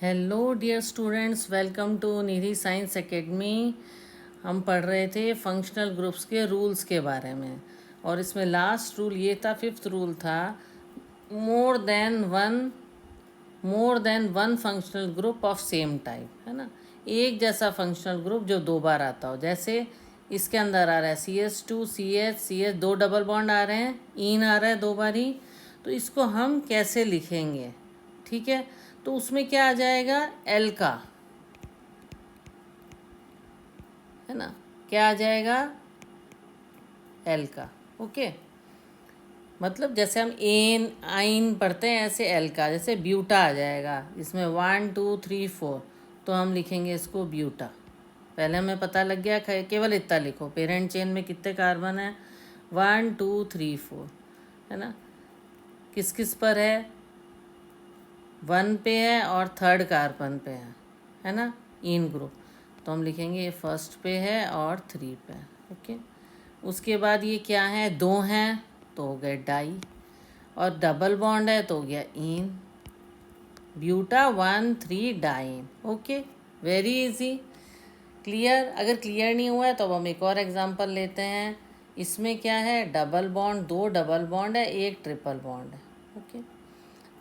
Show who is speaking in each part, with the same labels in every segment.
Speaker 1: Hello dear students, welcome to Nidhi science academy. हम पढ़ रहे थे फंक्शनल ग्रुप्स के रूल्स के बारे में, और इसमें लास्ट रूल ये था, फिफ्थ रूल था, more than one functional group of same type, है ना। एक जैसा फंक्शनल ग्रुप जो दो बार आता हो, जैसे इसके अंदर आ रहा है CH2 CH दो डबल बॉन्ड आ रहे हैं, ईन आ रहा है दो बार ही। तो इसको हम कैसे लिखेंगे? ठीक है, तो उसमें क्या आ जाएगा? एल्का, है ना। क्या आ जाएगा? एल्का। ओके, मतलब जैसे हम एन आइन पढ़ते हैं, ऐसे एल्का, जैसे ब्यूटा आ जाएगा। इसमें 1 2 3 4, तो हम लिखेंगे इसको ब्यूटा। पहले हमें पता लग गया, केवल इतना लिखो, पेरेंट चेन में कितने कार्बन है? 1 2 3 4, है ना। किस किस पर है? 1 पे है और थर्ड कार्बन पे है ना, इन ग्रुप। तो हम लिखेंगे ये फर्स्ट पे है और 3 पे है। ओके, उसके बाद ये क्या है? दो हैं तो हो गए डाई, और डबल बॉन्ड है तो हो गया इन, ब्यूटा 1 3 डाइन। Okay, very easy, clear. अगर क्लियर नहीं हुआ है तो अब हम एक और एग्जांपल लेते हैं। इसमें क्या है? डबल बॉन्ड, दो डबल बॉन्ड है, एक ट्रिपल बॉन्ड है। ओके,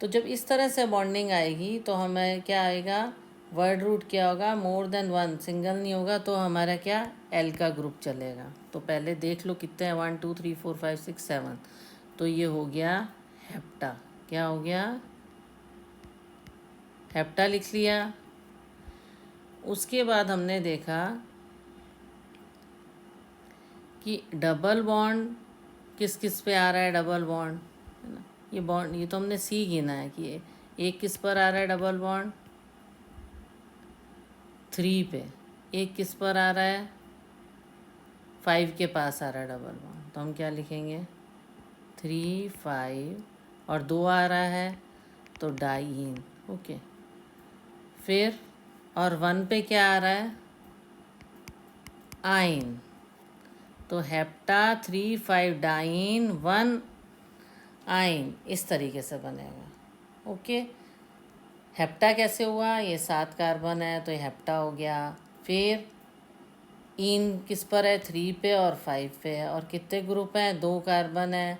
Speaker 1: तो जब इस तरह से बॉन्डिंग आएगी तो हमें क्या आएगा? वर्ड रूट क्या होगा? मोर देन वन, सिंगल नहीं होगा तो हमारा क्या? एल का ग्रुप चलेगा। तो पहले देख लो कितने हैं, 1 2 3 4 5 6 7, तो ये हो गया हेप्टा। क्या हो गया? हेप्टा लिख लिया। उसके बाद हमने देखा कि डबल बॉन्ड किस किस पे आ रहा है? डबल बॉन्ड, है ना। ये बॉन्ड, ये तो हमने सी गिना है कि एक किस पर आ रहा है डबल बॉन्ड? 3 पे। एक किस पर आ रहा है? 5 के पास आ रहा है डबल बॉन्ड, तो हम क्या लिखेंगे? 3 5, और 2 आ रहा है तो डाईन। ओके, फिर और 1 पे क्या आ रहा है? आइन, तो हेप्टा 3 5 डाइन 1 आइन, इस तरीके से बनेगा। ओके, हेप्टा कैसे हुआ? ये 7 कार्बन है तो ये हेप्टा हो गया। फिर इन किस पर है? 3 पे और 5 पे है, और कितने ग्रुप हैं? 2 कार्बन है,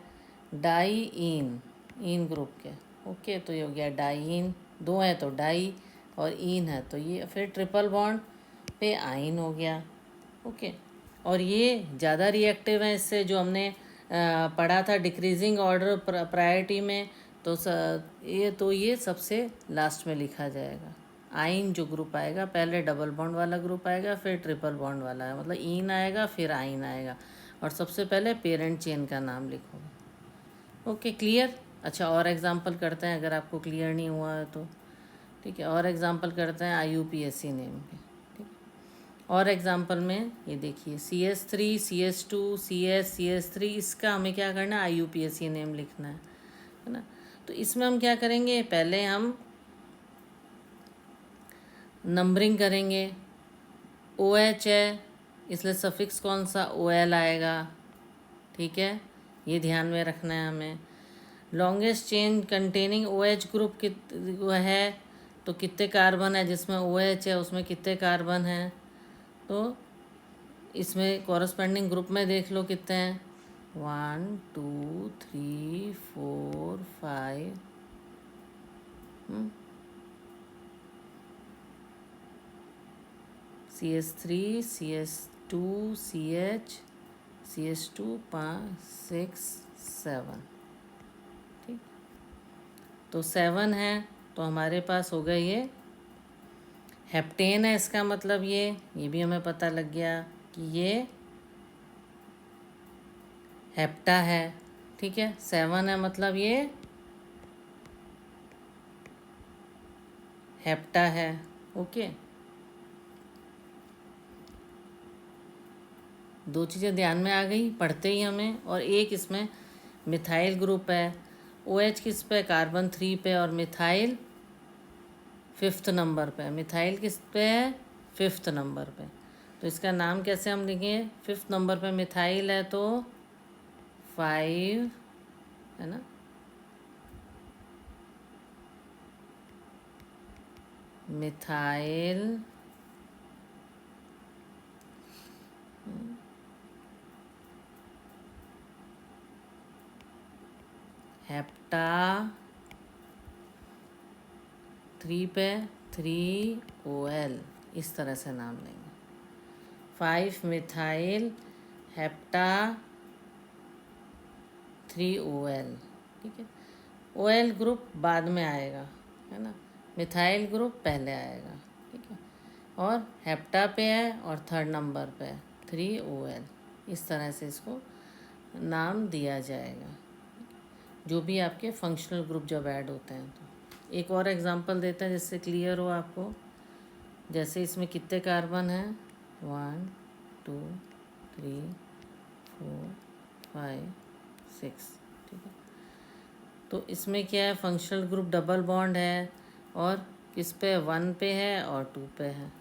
Speaker 1: डाई इन ग्रुप के। ओके, तो ये हो गया डाईन, 2 है तो डाई, और इन है तो ये, फिर ट्रिपल बॉन्ड पे आइन हो गया। ओके, और ये ज़्यादा रिएक्टिव है इससे, जो हमने पढ़ा था डिक्रीजिंग ऑर्डर प्रायोरिटी में। तो ये सबसे लास्ट में लिखा जाएगा। आइन जो ग्रुप आएगा, पहले डबल बॉन्ड वाला ग्रुप आएगा, फिर ट्रिपल बॉन्ड वाला है, मतलब इन आएगा फिर आइन आएगा, और सबसे पहले पेरेंट चेन का नाम लिखोगे। Okay, clear. अच्छा, और एग्जांपल करते हैं, अगर आपको क्लियर नहीं हुआ है तो। ठीक है, और एग्जांपल करते हैं IUPAC नेम के। ठीक, और एग्जांपल में ये देखिए, CH3 CH2 CH3, इसका हमें क्या करना है? IUPAC नेम लिखना है ना। तो इसमें हम क्या करेंगे? पहले हम नंबरिंग करेंगे। OH है इसलिए सफिक्स कौन सा? OL आएगा। ठीक है, ये ध्यान में रखना है हमें। Longest chain containing OH group है, तो कितने कार्बन है? जिसमें OH है उसमें कितने कार्बन हैं? तो इसमें कॉरस्पेंडिंग ग्रुप में देख लो कितने हैं, 1 2 3 4 5। CH3 CH2 CH2 5 6 7। ठीक, तो 7 है, तो हमारे पास हो गए ये हेप्टेन है। इसका मतलब ये भी हमें पता लग गया कि ये हेप्टा है। ठीक है, 7 है मतलब ये हेप्टा है। ओके, दो चीज़ें ध्यान में आ गई पढ़ते ही हमें। और एक इसमें मिथाइल ग्रुप है, OH किस पे? कार्बन 3 पे, और मिथाइल 5th नंबर पे। मिथाइल किस पे है? 5th नंबर पे। तो इसका नाम कैसे हम लिखें? 5th नंबर पे मिथाइल है तो 5, है ना, मिथाइल हेप्टा 3 पे 3OL, इस तरह से नाम लेंगे। 5 मिथाइल हेप्टा 3OL, ठीक है। OL ग्रुप बाद में आएगा, है ना, मिथाइल ग्रुप पहले आएगा, ठीक है। और हेप्टा पे है और थर्ड नंबर पे है 3OL, इस तरह से इसको नाम दिया जाएगा, जो भी आपके फंक्शनल ग्रुप जब ऐड होते हैं। तो एक और एग्जांपल देते हैं जिससे क्लियर हो आपको। जैसे इसमें कितने कार्बन हैं, 1 2 3 4 5 6, ठीक है। तो इसमें क्या है, फंक्शनल ग्रुप डबल बॉन्ड है और किस पे, 1 पे है और 2 पे है।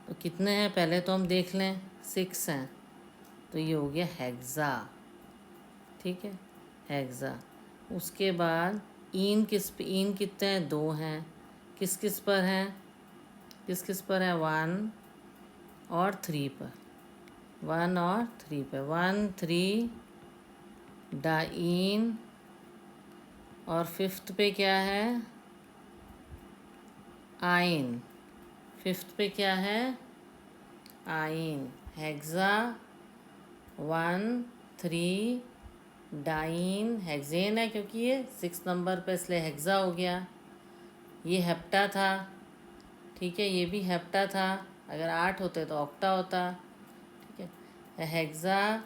Speaker 1: तो कितने हैं पहले तो हम देख लें, 6 हैं। तो ये हो गया हेक्सा, ठीक है, हेक्सा। उसके बाद इन किस पे, इन कितने हैं, 2 हैं। किस किस पर हैं, किस किस पर है, 1 और 3 पर, 1 और 3 पे, 1 3 डाइन। और 5th पे क्या है, आइन। 5th पे क्या है, आइन। हेक्सा 1 3 डाइन, हेक्सेन है क्योंकि ये 6 नंबर पे, इसलिए हेक्सा हो गया। ये हेप्टा था, ठीक है, ये भी हेप्टा था। अगर 8 होते तो ऑक्टा होता, ठीक है। हेक्सा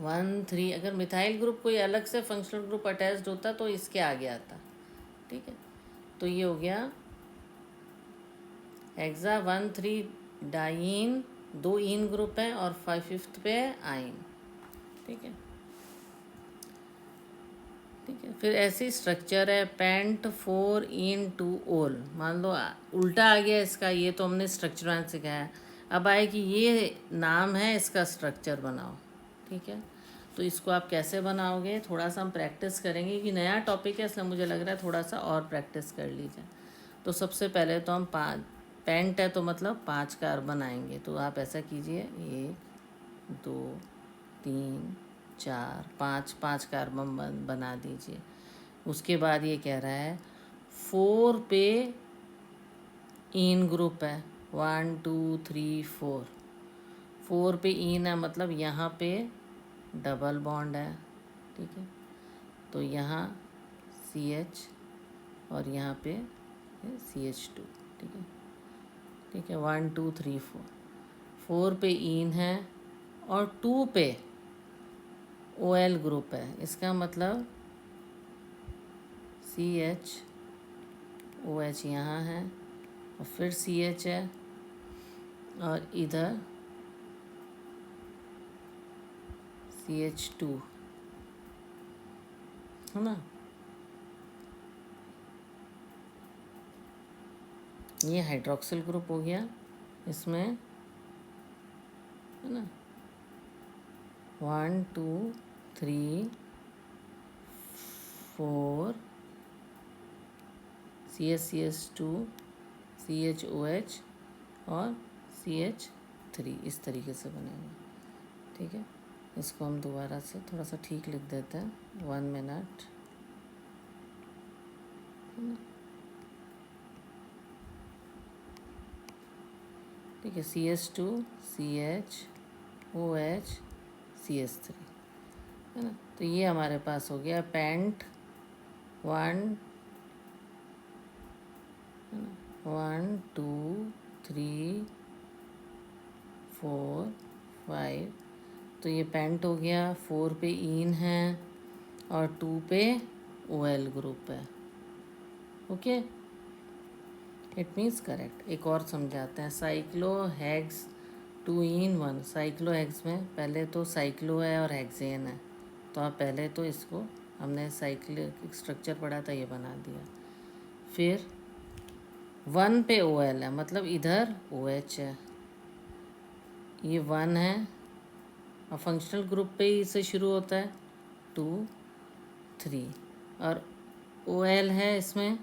Speaker 1: 1 3, अगर मिथाइल ग्रुप कोई अलग से फंक्शनल ग्रुप अटैच्ड होता तो इसके आगे आता, ठीक है। तो ये हो गया हेक्सा 1 3 डाइन, 2 इन ग्रुप है और 5th पे है आइन, ठीक है, ठीक है। फिर ऐसी स्ट्रक्चर है पेंट 4 इन 2 ओल। मान लो उल्टा आ गया इसका, ये तो हमने स्ट्रक्चर में सिखाया। अब आए कि ये नाम है, इसका स्ट्रक्चर बनाओ, ठीक है। तो इसको आप कैसे बनाओगे, थोड़ा सा हम प्रैक्टिस करेंगे कि नया टॉपिक है, इसलिए मुझे लग रहा है थोड़ा सा और प्रैक्टिस कर लीजिए। तो सबसे पहले तो हम पेंट है तो मतलब 5 कार्बन आएंगे। तो आप ऐसा कीजिए, 1 2 3 4 5, 5 कार्बन बना दीजिए। उसके बाद ये कह रहा है 4 पे इन ग्रुप है, 1 2 3 4, 4 पे इन है मतलब यहाँ पे डबल बॉन्ड है, ठीक है। तो यहाँ CH और यहाँ पे CH2, ठीक है, ठीक है। 1 2 3 4, 4 पे इन है और 2 पे OL ग्रुप है। इसका मतलब CH OH यहाँ है और फिर CH है और इधर CH2, है ना। ये हाइड्रोक्सिल ग्रुप हो गया इसमें, है ना। 1 2 3 4 CH2 CHOH और CH3, इस तरीके से बनेगा, ठीक है। इसको हम दोबारा से थोड़ा सा ठीक लिख देते हैं, 1 मिनट, ठीक है। CH2 CHOH CH3, है ना। तो ये हमारे पास हो गया पेंट 1 1 2 3 4 5। तो ये पेंट हो गया, 4 पे इन है और 2 पे OL ग्रुप है, ओके, इट मीन्स करेक्ट। एक और समझाते हैं, साइक्लोहेक्स 2 in 1। साइक्लोहेक्स में पहले तो साइक्लो है और हेक्सेन है, तो आप पहले तो इसको, हमने साइक्लिक स्ट्रक्चर पढ़ा था, ये बना दिया। फिर 1 पे OL है मतलब इधर OH है, ये 1 है और फंक्शनल ग्रुप पे ही से शुरू होता है, 2 3 और OL है इसमें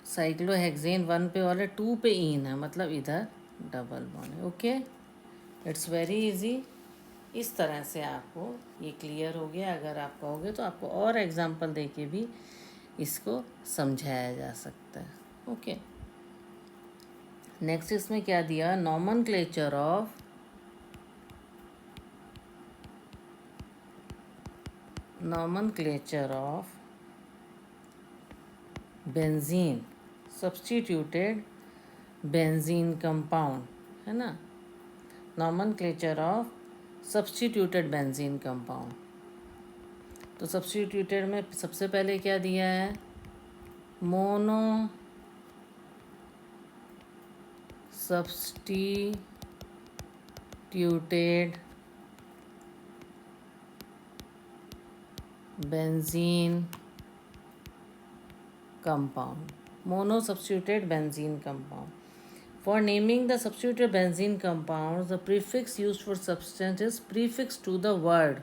Speaker 1: साइक्लोहेक्सेन 1 पे और है, 2 पे इन है, मतलब इधर डबल बॉन्ड है। Okay, it's very easy. इस तरह से आपको ये क्लियर हो गया। अगर आप कहोगे तो आपको और एग्जांपल देके भी इसको समझाया जा सकता है। ओके, नेक्स्ट इसमें क्या दिया, nomenclature of benzene substituted benzene compound, है ना, nomenclature of substituted benzene compound. तो सब्स्टिट्यूटेड में सबसे पहले क्या दिया है, mono substituted benzene compound, mono substituted benzene compound. For naming the substituted benzene compounds, the prefix used for substance is prefix to the word.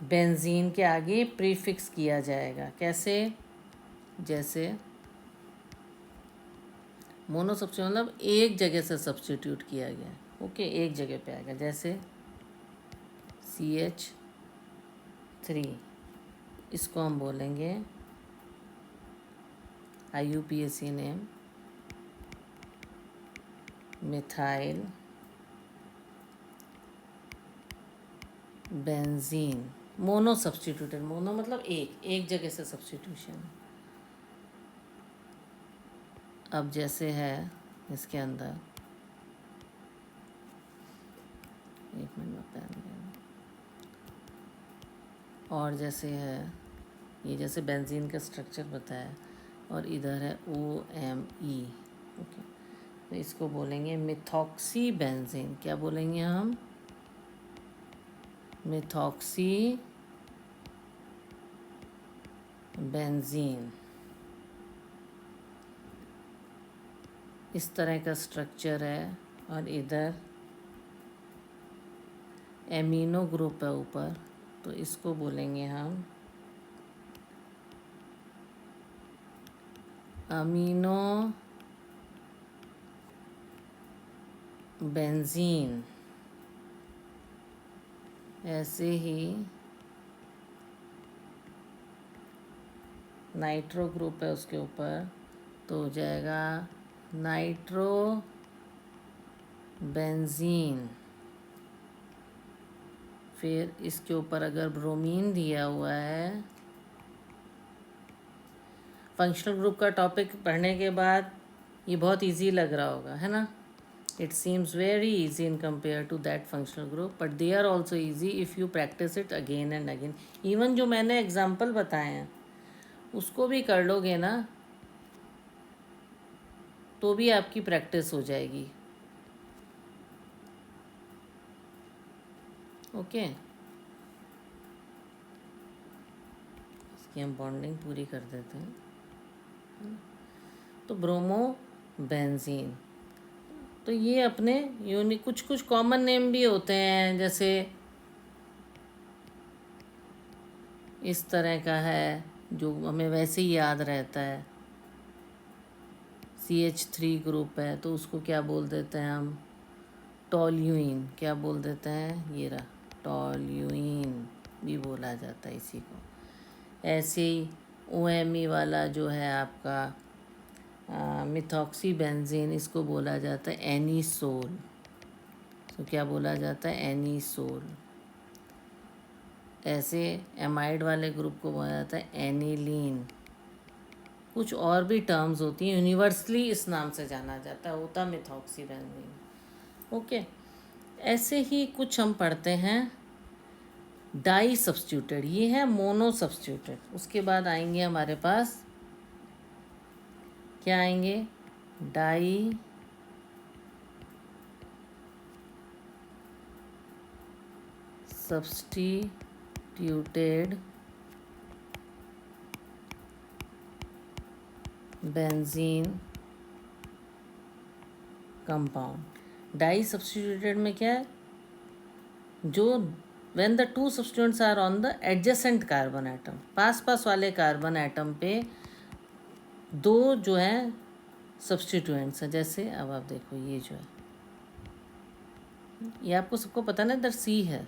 Speaker 1: Benzene के आगे prefix किया जाएगा। कैसे, जैसे मोनो सब्स्टिट्यूट मतलब एक जगह से सब्स्टिट्यूट किया गया। ओके, एक जगह पे आएगा, जैसे CH3, इसको हम बोलेंगे IUPAC name methyl benzene, mono substituted, mono मतलब एक जगह से सब्स्टिट्यूशन। अब जैसे है इसके अंदर, एक मिनट में पेन लेना, और जैसे है ये, जैसे बेंजीन का स्ट्रक्चर बताया, और इधर है OMe। ओके, तो इसको बोलेंगे मिथॉक्सी बेंजीन। क्या बोलेंगे हम, मिथॉक्सी बेंजीन। इस तरह का स्ट्रक्चर है, और इधर एमिनो ग्रुप है ऊपर, तो इसको बोलेंगे हम अमीनो बेंजीन। ऐसे ही नाइट्रो ग्रुप है उसके ऊपर, तो हो जाएगा नाइट्रो बेंजीन। फिर इसके ऊपर अगर ब्रोमीन दिया हुआ है, फंक्शनल ग्रुप का टॉपिक पढ़ने के बाद ये बहुत इजी लग रहा होगा, है ना। It seems very easy in compare to that functional group, but they are also easy if you practise it again and again. Even जो मैंने एग्जाम्पल बताए हैं उसको भी कर लोगे ना, तो भी आपकी प्रैक्टिस हो जाएगी। ओके, इसकी हम बॉन्डिंग पूरी कर देते हैं। तो ब्रोमो बेंजीन, तो ये अपने यूनिक कुछ कॉमन नेम भी होते हैं, जैसे इस तरह का है जो हमें वैसे ही याद रहता है, CH3 ग्रुप है, तो उसको क्या बोल देते हैं हम, टॉल्यूइन। क्या बोल देते हैं, ये रहा टॉल्यूइन भी बोला जाता है इसी को। ऐसे ही OMe वाला जो है आपका मिथॉक्सी बेंजीन, इसको बोला जाता है एनीसोल। तो क्या बोला जाता है, एनीसोल। ऐसे एमाइड वाले ग्रुप को बोला जाता है एनिलीन। कुछ और भी टर्म्स होती हैं, यूनिवर्सली इस नाम से जाना जाता है, होता मिथॉक्सी बेंजीन। ओके, ऐसे ही कुछ हम पढ़ते हैं डाई सब्स्टिट्यूटेड, ये है मोनो सब्स्टिट्यूटेड। उसके बाद आएंगे हमारे पास, क्या आएंगे, di substituted benzene compound. Di substituted में क्या है, जो when the two substituents are on the adjacent carbon atom, पास पास वाले कार्बन एटम पे दो जो है सब्स्टिट्यूएंट्स हैं। जैसे अब आप देखो ये जो है, ये आपको सबको पता ना, इधर सी है,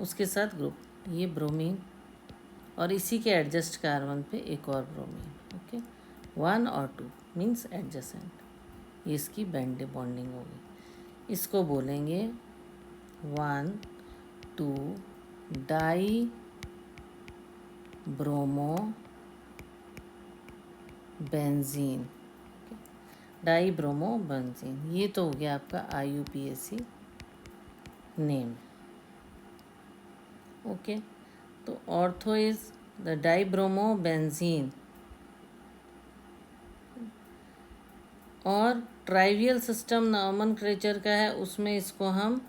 Speaker 1: उसके साथ ग्रुप, ये ब्रोमीन, और इसी के एडजस्ट कार्बन पे एक और ब्रोमीन। ओके, 1 और 2 मीन्स एडजेसेंट। ये इसकी बॉन्डिंग होगी। इसको बोलेंगे 1 2 die bromo benzene, die bromo benzene. ये तो हो गया आपका IUPAC नेम। ओके, तो ortho is the die bromo benzene, और ट्राइवियल सिस्टम नॉमेनक्लेचर का है, उसमें इसको हम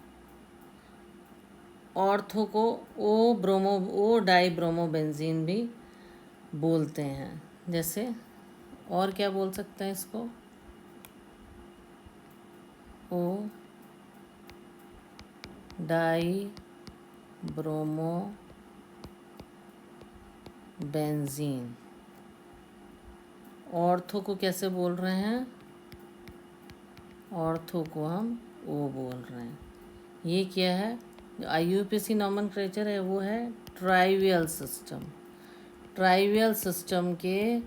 Speaker 1: ऑर्थो को ओ डाई ब्रोमो बेंजीन भी बोलते हैं। जैसे और क्या बोल सकते हैं इसको, ओ डाई ब्रोमो बेंजीन। ऑर्थो को कैसे बोल रहे हैं, ऑर्थो को हम ओ बोल रहे हैं। ये क्या है, जो IUPAC नॉमेनक्लेचर है वो है ट्राइवियल सिस्टम। ट्राइवियल सिस्टम के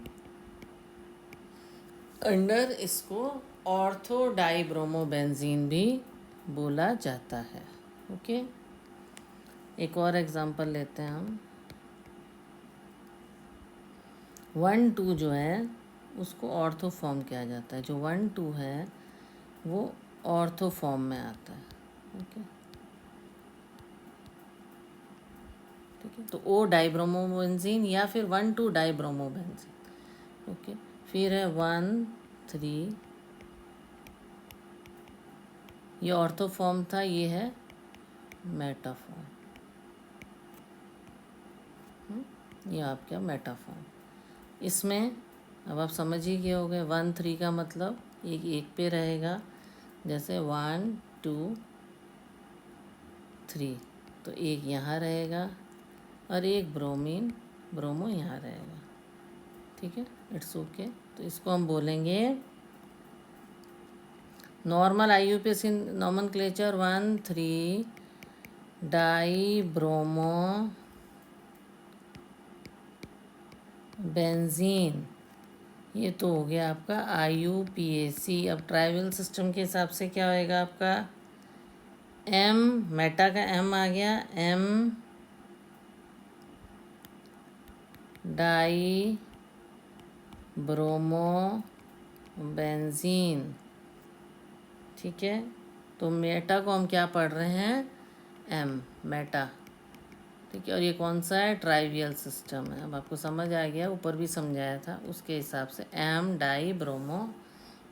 Speaker 1: अंडर इसको ऑर्थो डाई ब्रोमो बेंजीन भी बोला जाता है। ओके, एक और एग्जांपल लेते हैं हम। 1 2 जो है उसको ऑर्थो फॉर्म किया जाता है। जो 1 2 है वो ऑर्थो फॉर्म में आता है। ओके, ठीक है, तो ओ डाइब्रोमोबेंजीन या फिर 1 2 डाइब्रोमोबेंजीन। ओके, फिर है 1 3, ये ऑर्थो फॉर्म था, ये है मेटाफॉर्म। ये आपका मेटाफॉर्म। इसमें अब आप समझ ही गए होंगे, 1 3 का मतलब एक पे रहेगा। जैसे 1 2 3, तो एक यहाँ रहेगा और एक ब्रोमो यहाँ रहेगा। ठीक है, इट्स ओके। तो इसको हम बोलेंगे normal IUPAC nomenclature 1 3 die bromo benzene. ये तो हो गया आपका IUPAC। अब ट्राइवल सिस्टम के हिसाब से क्या होएगा आपका, M, मेटा का M आ गया, M डाई ब्रोमो बेंजीन। ठीक है, तो मेटा को हम क्या पढ़ रहे हैं, M, मेटा। ठीक है, और ये कौन सा है, ट्राइवियल सिस्टम है। अब आपको समझ आ गया, ऊपर भी समझाया था उसके हिसाब से। M die bromo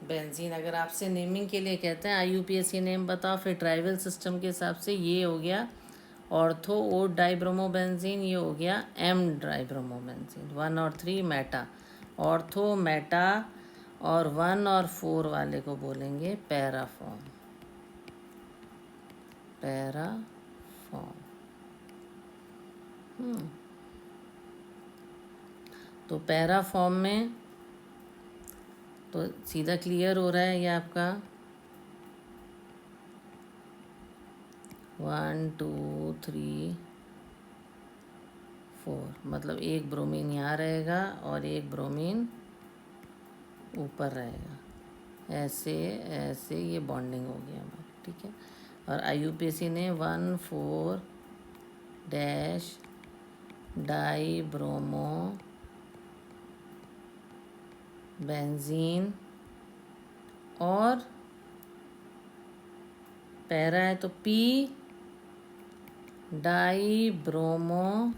Speaker 1: benzene. अगर आपसे नेमिंग के लिए कहते हैं IUPAC नेम बताओ, फिर ट्राइवल सिस्टम के हिसाब से ये हो गया ऑर्थो ओ डाइब्रोमो बेंजीन, ये हो गया M डाइब्रोमो बेंजीन। 1 और 3 मेटा, ऑर्थो मेटा, और 1 और 4 वाले को बोलेंगे पैराफॉर्म। पैराफॉर्म। तो पैराफॉर्म में तो सीधा क्लियर हो रहा है ये आपका 1 2 3 4, मतलब एक ब्रोमीन यहाँ रहेगा और एक ब्रोमीन ऊपर रहेगा। ऐसे ऐसे ये बॉन्डिंग हो गया हमारी। ठीक है, और IUPAC ने 1 4 डैश डाई ब्रोमो बेंजीन, और पैरा है तो P डाई ब्रोमो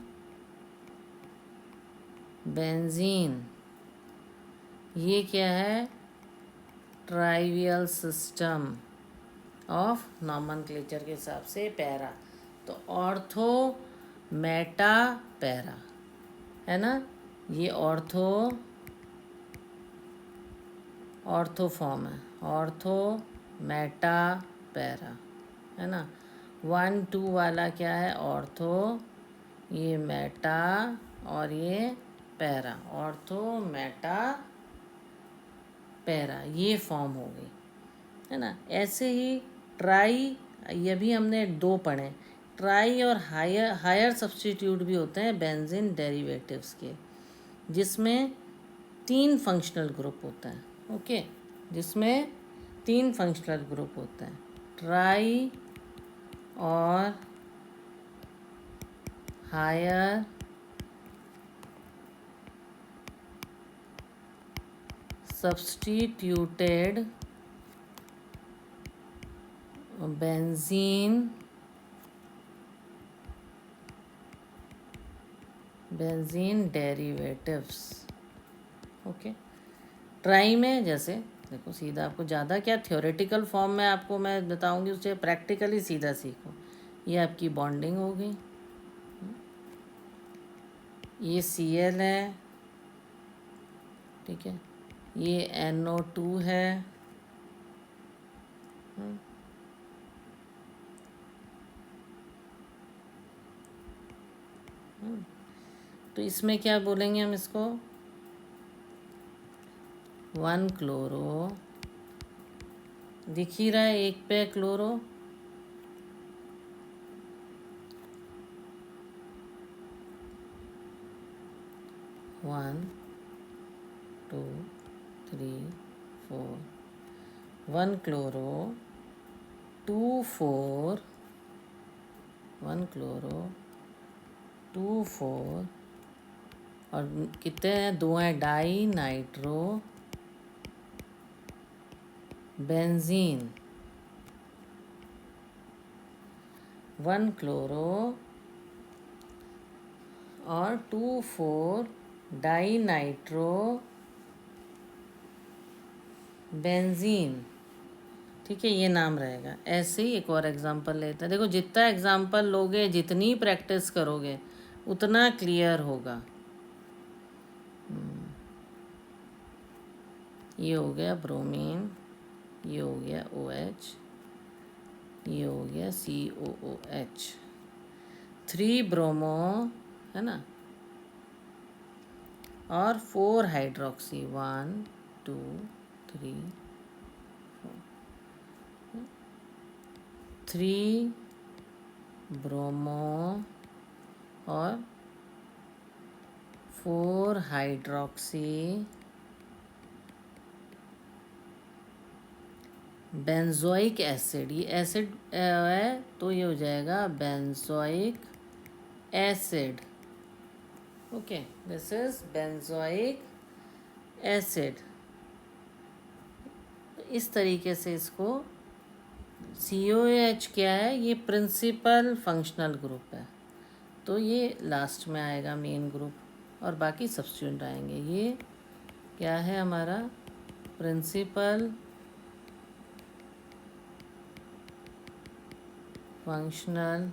Speaker 1: बेंजीन। ये क्या है, ट्राइवियल सिस्टम ऑफ नॉमेनक्लेचर के हिसाब से पैरा। तो ऑर्थो मेटा पैरा है ना, ये ऑर्थो फॉर्म है, ऑर्थो मेटा पैरा है ना। 1 2 वाला क्या है, ऑर्थो, ये मेटा, और ये पैरा, ऑर्थो मेटा पैरा, ये फॉर्म हो गई, है ना। ऐसे ही ट्राई, ये भी हमने दो पढ़े। ट्राई और हायर सब्स्टिट्यूट भी होते हैं बेंजीन डेरिवेटिव्स के, जिसमें 3 फंक्शनल ग्रुप होता है। ओके, जिसमें 3 फंक्शनल ग्रुप होते हैं, ट्राई और higher substituted benzene derivatives. Okay, tri में जैसे देखो, सीधा आपको ज़्यादा क्या थ्योरेटिकल फॉर्म में आपको मैं बताऊंगी, उसे प्रैक्टिकली सीधा सीखो। ये आपकी बॉन्डिंग हो गई, ये Cl है, ठीक है, ये NO2 है, तो इसमें क्या बोलेंगे हम इसको, 1 क्लोरो, दिख ही रहा है एक पे क्लोरो, वन 2 3 4, 1 क्लोरो 2 4, 1 क्लोरो 2 4, और कितने हैं, 2 हैं डाई नाइट्रो बेंजीन, 1 क्लोरो और 2 4 डाई नाइट्रो बेंजीन, ठीक है, ये नाम रहेगा। ऐसे ही एक और एग्जांपल लेते हैं। देखो, जितना एग्जांपल लोगे, जितनी प्रैक्टिस करोगे, उतना क्लियर होगा। ये हो गया ब्रोमीन, ये हो गया OH, ये हो गया COOH, 3 ब्रोमो, है ना, और 4 हाइड्रोक्सी, 1 2 3 3 ब्रोमो और 4 हाइड्रोक्सी बेंजोइक एसिड। ये एसिड है तो ये हो जाएगा benzoic acid. Okay, this is benzoic acid. इस तरीके से इसको, COH क्या है, ये प्रिंसिपल फंक्शनल ग्रुप है, तो ये लास्ट में आएगा मेन ग्रुप, और बाकी सब्स्टिट्यूएंट आएंगे। ये क्या है हमारा, प्रिंसिपल फंक्शनल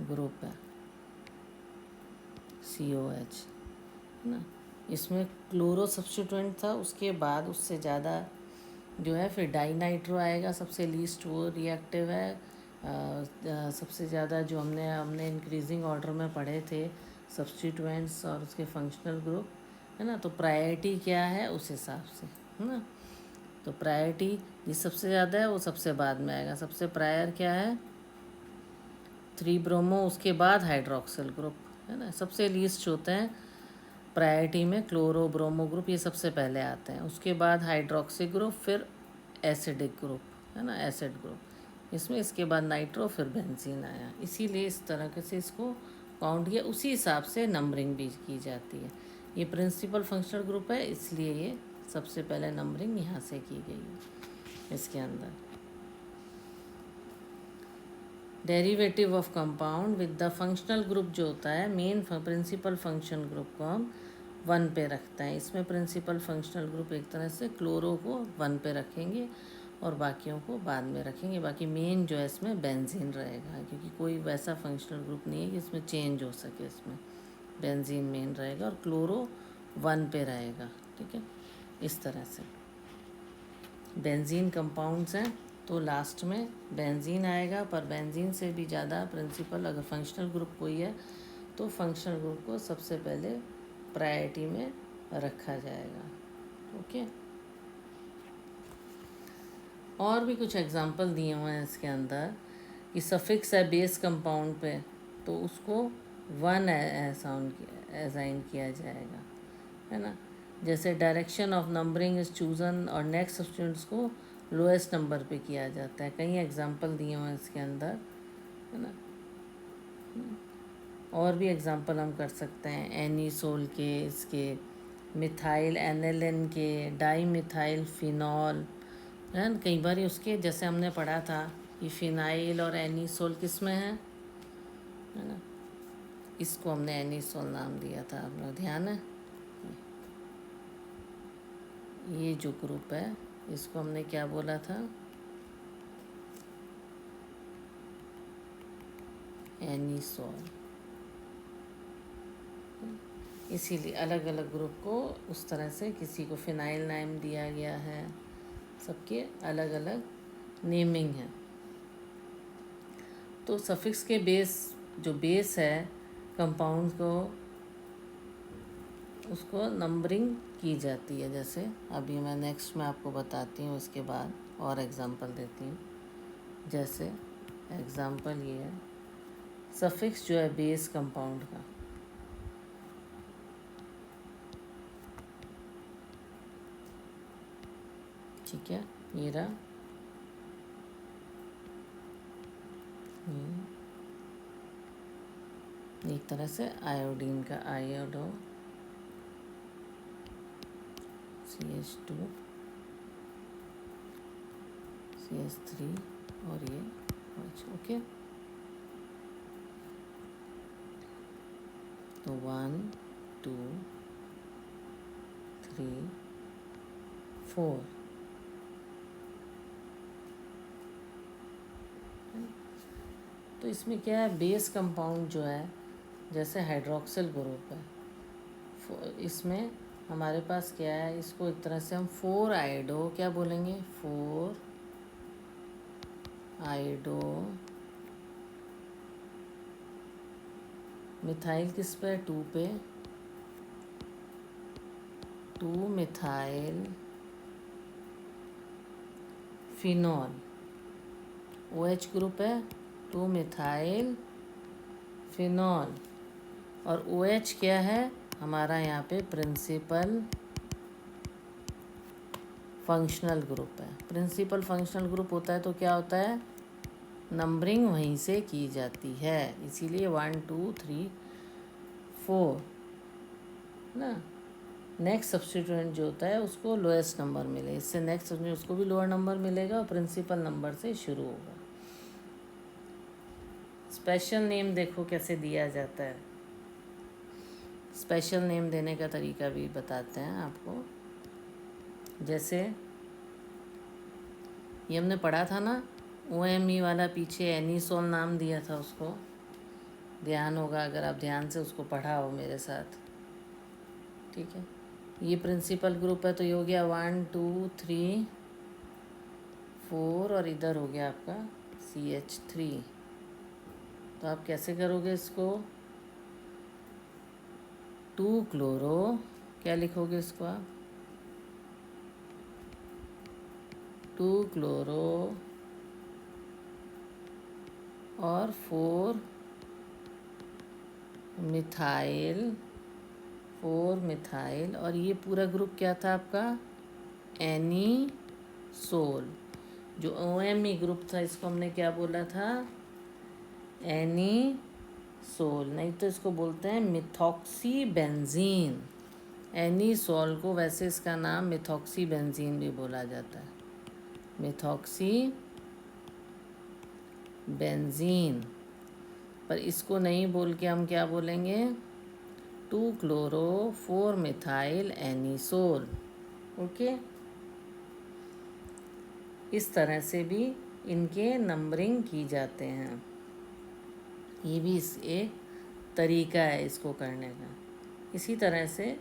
Speaker 1: ग्रुप है COH, है ना। इसमें क्लोरो सब्स्टिट्यूएंट था, उसके बाद उससे ज़्यादा जो है फिर डाइनाइट्रो आएगा, सबसे लीस्ट वो रिएक्टिव है। सबसे ज़्यादा जो हमने इंक्रीजिंग ऑर्डर में पढ़े थे सब्स्टिट्यूएंट्स और उसके फंक्शनल ग्रुप, है ना। तो प्रायोरिटी क्या है उस हिसाब से, है ना। तो प्रायोरिटी जिस सबसे ज़्यादा है वो सबसे बाद में आएगा। सबसे प्रायर क्या है, 3 ब्रोमो, उसके बाद हाइड्रोक्सिल ग्रुप, है ना। सबसे लीस्ट होते हैं प्रायोरिटी में क्लोरो ब्रोमो ग्रुप, ये सबसे पहले आते हैं, उसके बाद हाइड्रोक्सी ग्रुप, फिर एसिडिक ग्रुप, है ना, एसिड ग्रुप इसमें, इसके बाद नाइट्रो, फिर बेंजीन आया। इसीलिए इस तरह से इसको काउंट किया, उसी हिसाब से नंबरिंग भी की जाती है। ये प्रिंसिपल फंक्शनल ग्रुप है, इसलिए ये सबसे पहले नंबरिंग यहाँ से की गई है इसके अंदर। Derivative of compound with the functional group जो होता है, मेन प्रिंसिपल फंक्शन ग्रुप को हम 1 पे रखते हैं। इसमें प्रिंसिपल फंक्शनल ग्रुप एक तरह से क्लोरो को 1 पे रखेंगे और बाकियों को बाद में रखेंगे। बाकी मेन जो है इसमें बेंजीन रहेगा, क्योंकि कोई वैसा फंक्शनल ग्रुप नहीं है कि इसमें चेंज हो सके। इसमें बेंजीन मेन रहेगा और क्लोरो 1 पे रहेगा, ठीक है। इस तरह से बेंजीन कंपाउंड्स हैं तो लास्ट में बेंजीन आएगा, पर बेंजीन से भी ज़्यादा प्रिंसिपल अगर फंक्शनल ग्रुप कोई है तो फंक्शनल ग्रुप को सबसे पहले प्रायोरिटी में रखा जाएगा। ओके, और भी कुछ एग्जांपल दिए हुए हैं इसके अंदर कि सफिक्स है बेस कंपाउंड पे तो उसको 1 असाइन किया जाएगा, है ना। जैसे direction of numbering is chosen और नेक्स्ट सब्स्टिट्यूएंट्स को लोएस्ट नंबर पे किया जाता है। कई एग्जांपल दिए हुए हैं इसके अंदर, है ना। और भी एग्जांपल हम कर सकते हैं एनीसोल के, इसके मिथाइल एनिलिन के, डाई मिथाइल फिनॉल, है ना। कई बार उसके जैसे हमने पढ़ा था कि फिनाइल और एनीसोल किस में है ना। इसको हमने एनीसोल नाम दिया था, आपने ध्यान है। ये जो ग्रुप है इसको हमने क्या बोला था, एनीसोल। इसीलिए अलग अलग ग्रुप को उस तरह से, किसी को फिनाइल नाम दिया गया है, सबके अलग अलग नेमिंग है। तो सफिक्स के बेस, जो बेस है कंपाउंड को, उसको नंबरिंग की जाती है। जैसे अभी मैं नेक्स्ट में आपको बताती हूँ, उसके बाद और एग्जांपल देती हूँ। जैसे एग्जांपल ये है, सफिक्स जो है बेस कंपाउंड का, ठीक है, ये रहा, एक तरह से आयोडीन का आयोडो CH2 CH3 और ये OH। ओके, तो 1 2 3 4, तो इसमें क्या है, बेस कंपाउंड जो है जैसे हाइड्रोक्सिल ग्रुप है, इसमें हमारे पास क्या है, इसको एक तरह से हम 4 आयोडो क्या बोलेंगे, 4 आयोडो मिथाइल किस पे, 2 पे, 2 मिथाइल फिनॉल, OH ग्रुप है, 2 मिथाइल फिनॉल, और OH क्या है हमारा यहाँ पे प्रिंसिपल फंक्शनल ग्रुप है। प्रिंसिपल फंक्शनल ग्रुप होता है तो क्या होता है, नंबरिंग वहीं से की जाती है, इसीलिए 1 2 3 4 ना। नेक्स्ट सब्स्टिट्यूएंट जो होता है उसको लोएस्ट नंबर मिले, इससे नेक्स्ट सब्स्टिट्यूएंट उसको भी लोअर नंबर मिलेगा और प्रिंसिपल नंबर से शुरू होगा। स्पेशल नेम देखो कैसे दिया जाता है, स्पेशल नेम देने का तरीका भी बताते हैं आपको। जैसे ये हमने पढ़ा था ना, OME वाला, पीछे एनीसोल नाम दिया था उसको, ध्यान होगा अगर आप ध्यान से उसको पढ़ा हो मेरे साथ, ठीक है। ये प्रिंसिपल ग्रुप है तो ये हो गया 1 2 3 4 और इधर हो गया आपका CH3। तो आप कैसे करोगे इसको, 2 क्लोरो, क्या लिखोगे इसको आप, 2 क्लोरो और 4 मिथाइल, 4 मिथाइल, और ये पूरा ग्रुप क्या था आपका, एनीसोल। जो OME ग्रुप था इसको हमने क्या बोला था, एनीसोल, नहीं तो इसको बोलते हैं मिथॉक्सी बेंजीन। एनीसोल को वैसे इसका नाम मिथॉक्सी बेंजीन भी बोला जाता है, मिथॉक्सी बेंजीन, पर इसको नहीं बोल के हम क्या बोलेंगे, 2 क्लोरो 4 मिथाइल एनीसोल। ओके, इस तरह से भी इनके नंबरिंग की जाते हैं, ये भी इस एक तरीका है इसको करने का। इसी तरह से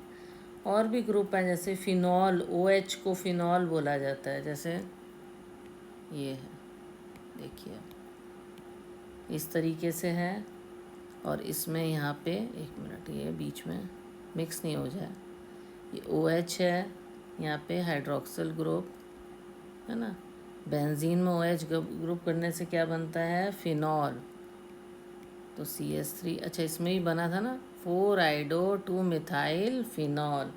Speaker 1: और भी ग्रुप हैं, जैसे फिनॉल, OH को फिनॉल बोला जाता है। जैसे ये है, देखिए इस तरीके से है, और इसमें यहाँ पे 1 मिनट, ये बीच में मिक्स नहीं हो जाए, ये OH है, यहाँ पे हाइड्रोक्सिल ग्रुप है ना। बेंजीन में OH ग्रुप करने से क्या बनता है, फिनॉल, तो CH3। अच्छा इसमें ही बना था ना 4 आइडो 2 मिथाइल फिनॉल,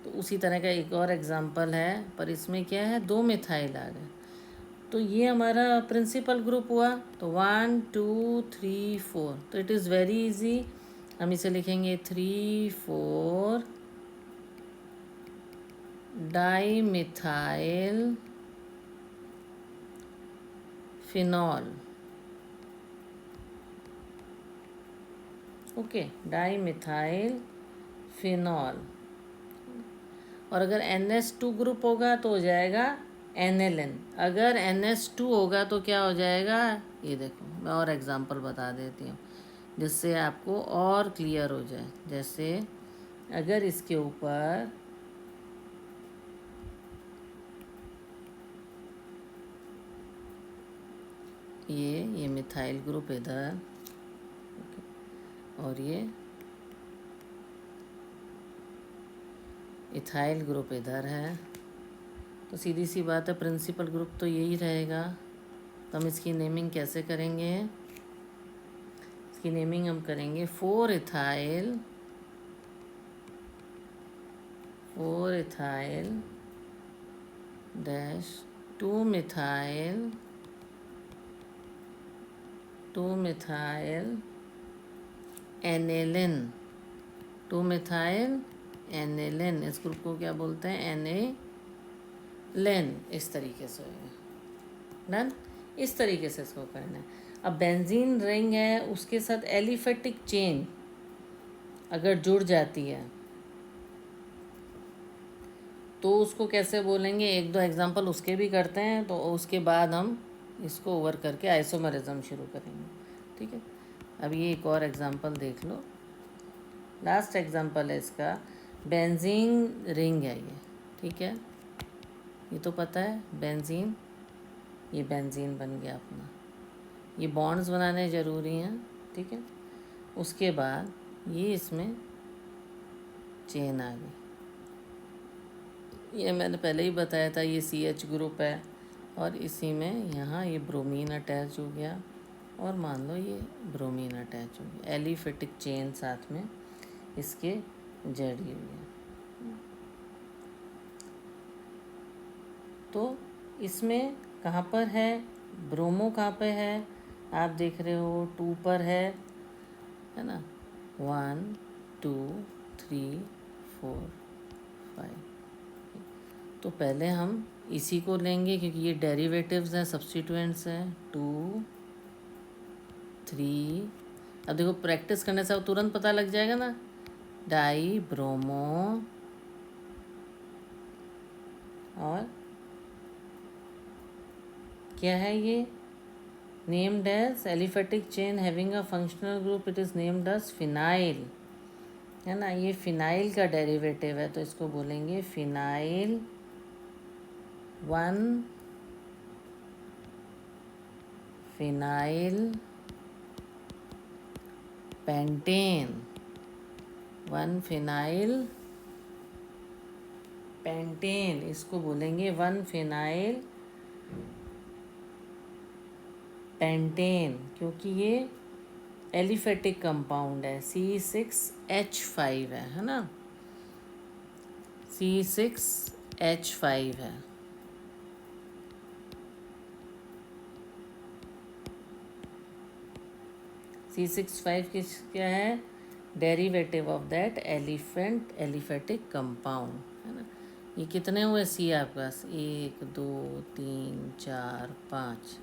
Speaker 1: तो उसी तरह का एक और एग्जांपल है, पर इसमें क्या है 2 मिथाइल आ गए। तो ये हमारा प्रिंसिपल ग्रुप हुआ। तो 1 2 3 4, तो इट इज़ वेरी इजी, हम इसे लिखेंगे 3 4 di methyl phenol. Okay, di methyl phenol. और अगर NH2 ग्रुप होगा तो हो जाएगा NLN। अगर NH2 होगा तो क्या हो जाएगा, ये देखो मैं और एग्जांपल बता देती हूँ जिससे आपको और क्लियर हो जाए। जैसे अगर इसके ऊपर ये मिथाइल ग्रुप इधर और ये इथाइल ग्रुप इधर है, तो सीधी सी बात है प्रिंसिपल ग्रुप तो यही रहेगा। तो हम इसकी नेमिंग कैसे करेंगे, इसकी नेमिंग हम करेंगे 4 इथाइल डैश 2 मिथाइल एनेलिन, 2 मिथाइल एनेलिन, इस ग्रुप को क्या बोलते हैं, एनेलिन। इस तरीके से डन, इस तरीके से इसको करना है। अब बेंजीन रिंग है, उसके साथ एलिफेटिक चेन अगर जुड़ जाती है तो उसको कैसे बोलेंगे, 1-2 एग्जांपल उसके भी करते हैं, तो उसके बाद हम इसको ओवर करके आइसोमरिज्म शुरू करेंगे। ठीक है, अब ये एक और एग्जांपल देख लो, लास्ट एग्जांपल है इसका, बेंजीन रिंग है ये। ठीक है, ये तो पता है बेंजीन, ये बेंजीन बन गया अपना, ये बॉन्ड्स बनाने ज़रूरी हैं। ठीक है, उसके बाद ये इसमें चेन आ गई, ये मैंने पहले ही बताया था, ये CH ग्रुप है और इसी में यहाँ ये ब्रोमीन अटैच हो गया, और मान लो ये ब्रोमीन अटैच हो गया, एलिफेटिक चेन साथ में इसके जड़ी हुई है। तो इसमें कहाँ पर है, ब्रोमो कहाँ पे है, आप देख रहे हो 2 पर है ना, 1 2 3 4 5। तो पहले हम इसी को लेंगे क्योंकि ये डेरिवेटिव्स हैं, सब्स्टिट्यूएंट्स हैं, 2 3। अब देखो प्रैक्टिस करने से अब तुरंत पता लग जाएगा ना, डाई ब्रोमो और क्या है ये, named as aliphatic chain having a functional group, it is named as phenyl, है ना। ये फिनाइल का डेरिवेटिव है, तो इसको बोलेंगे phenyl 1 phenyl pentane, 1 phenyl pentane, इसको बोलेंगे 1 फिनाइल पेंटेन, क्योंकि ये एलिफेटिक कंपाउंड है, C6H5 है ना, C6H5 है। C6H5 किस क्या है, derivative of that aliphatic compound, है ना। ये कितने हुए C आपके पास, 1 2 3 4 5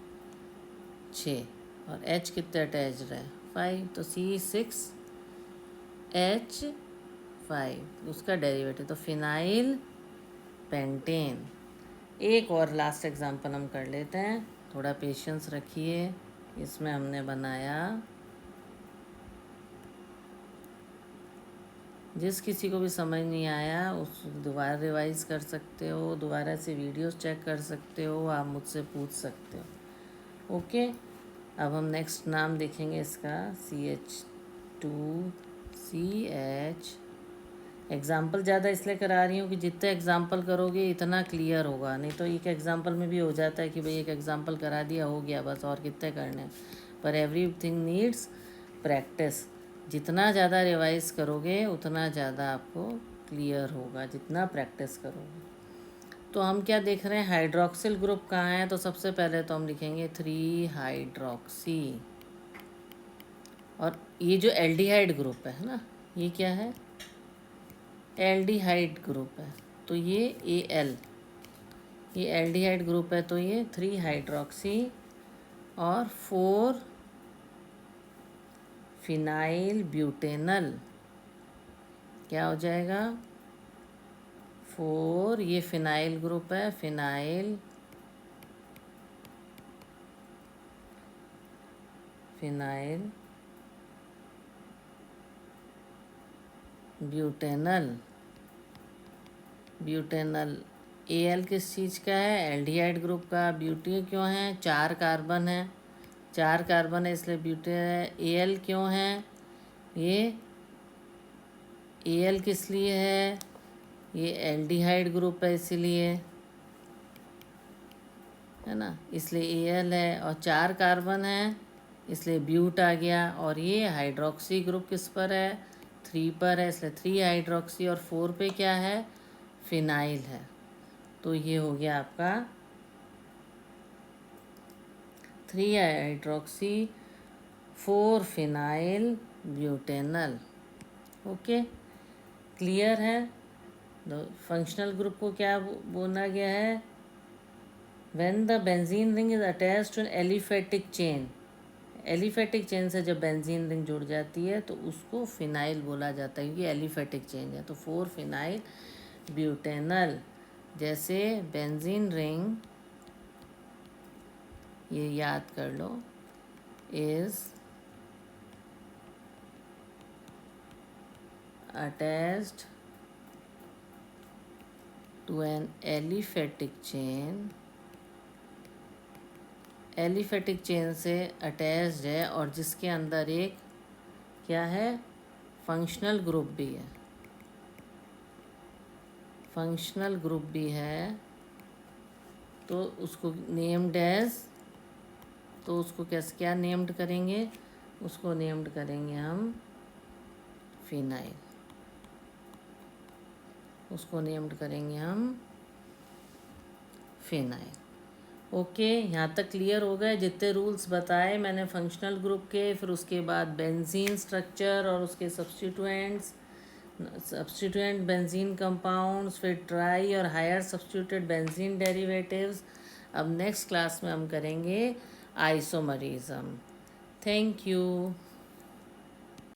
Speaker 1: 6, और H कितने अटैच रहे, 5, तो C6H5 उसका डेरिवेटिव, तो फिनाइल पेंटेन। एक और लास्ट एग्जांपल हम कर लेते हैं, थोड़ा पेशेंस रखिए। इसमें हमने बनाया, जिस किसी को भी समझ नहीं आया उस दोबारा रिवाइज कर सकते हो, दोबारा से वीडियोस चेक कर सकते हो, आप मुझसे पूछ सकते हो। ओके, अब हम नेक्स्ट नाम देखेंगे इसका, CH H2CH। एग्ज़ाम्पल ज़्यादा इसलिए करा रही हूँ कि जितने एग्ज़ाम्पल करोगे इतना क्लियर होगा, नहीं तो एक एग्ज़ाम्पल में भी हो जाता है कि भाई एक एग्ज़ाम्पल करा दिया हो गया बस, और कितने करने हैं। पर एवरीथिंग नीड्स प्रैक्टिस। जितना ज़्यादा रिवाइज करोगे उतना ज़्यादा आपको क्लियर होगा, जितना प्रैक्टिस करोगे। तो हम क्या देख रहे हैं, हाइड्रोक्सिल ग्रुप कहाँ है, तो सबसे पहले तो हम लिखेंगे 3-हाइड्रोक्सी। और ये जो एल्डिहाइड ग्रुप है ना, ये क्या है, एल्डिहाइड ग्रुप है, तो ये Al, ये एल्डिहाइड ग्रुप है, तो ये 3-हाइड्रोक्सी और 4-फिनाइल ब्यूटेनल क्या हो जाएगा, 4, ये फिनाइल ग्रुप है, फिनाइल ब्यूटेनल। Al किस चीज़ का है, एल्डिहाइड ग्रुप का। ब्यूटी क्यों है, 4 कार्बन है, 4 कार्बन है इसलिए ब्यूटे है। Al क्यों है, ये Al किस लिए है, ये एल्डिहाइड ग्रुप है इसीलिए, है ना, इसलिए Al है। और 4 कार्बन है इसलिए ब्यूट आ गया। और ये हाइड्रोक्सी ग्रुप किस पर है, 3 पर है, इसलिए 3-हाइड्रोक्सी। और 4 पे क्या है, फिनाइल है। तो ये हो गया आपका three hydroxy four phenyl butanal. Okay, clear है। तो फंक्शनल ग्रुप को क्या बोला गया है, when the benzene ring is attached to an aliphatic chain. Aliphatic chain से जब बेंजीन रिंग जुड़ जाती है तो उसको फिनाइल बोला जाता है, क्योंकि एलिफेटिक चेन है। तो 4-फिनाइल ब्यूटेनल, जैसे बेंजीन रिंग, ये याद कर लो, is attached to an aliphatic chain, aliphatic chain से अटैच्ड है, और जिसके अंदर एक क्या है, फंक्शनल ग्रुप भी है, फंक्शनल ग्रुप भी है, तो उसको नेम्ड एज, तो उसको कैसे क्या नेम्ड करेंगे, उसको नेम्ड करेंगे हम फिनाइल, उसको नेम्ड करेंगे हम फिनाइल। ओके, यहाँ तक क्लियर हो गए। जितने रूल्स बताए मैंने फंक्शनल ग्रुप के, फिर उसके बाद बेंजीन स्ट्रक्चर और उसके सब्स्टिट्यूएंट बेंजीन कंपाउंड्स, फिर ट्राई और हायर सब्स्टिट्यूटेड बेंजीन डेरिवेटिव्स। अब नेक्स्ट क्लास में हम करेंगे आइसोमरिज्म। Thank you.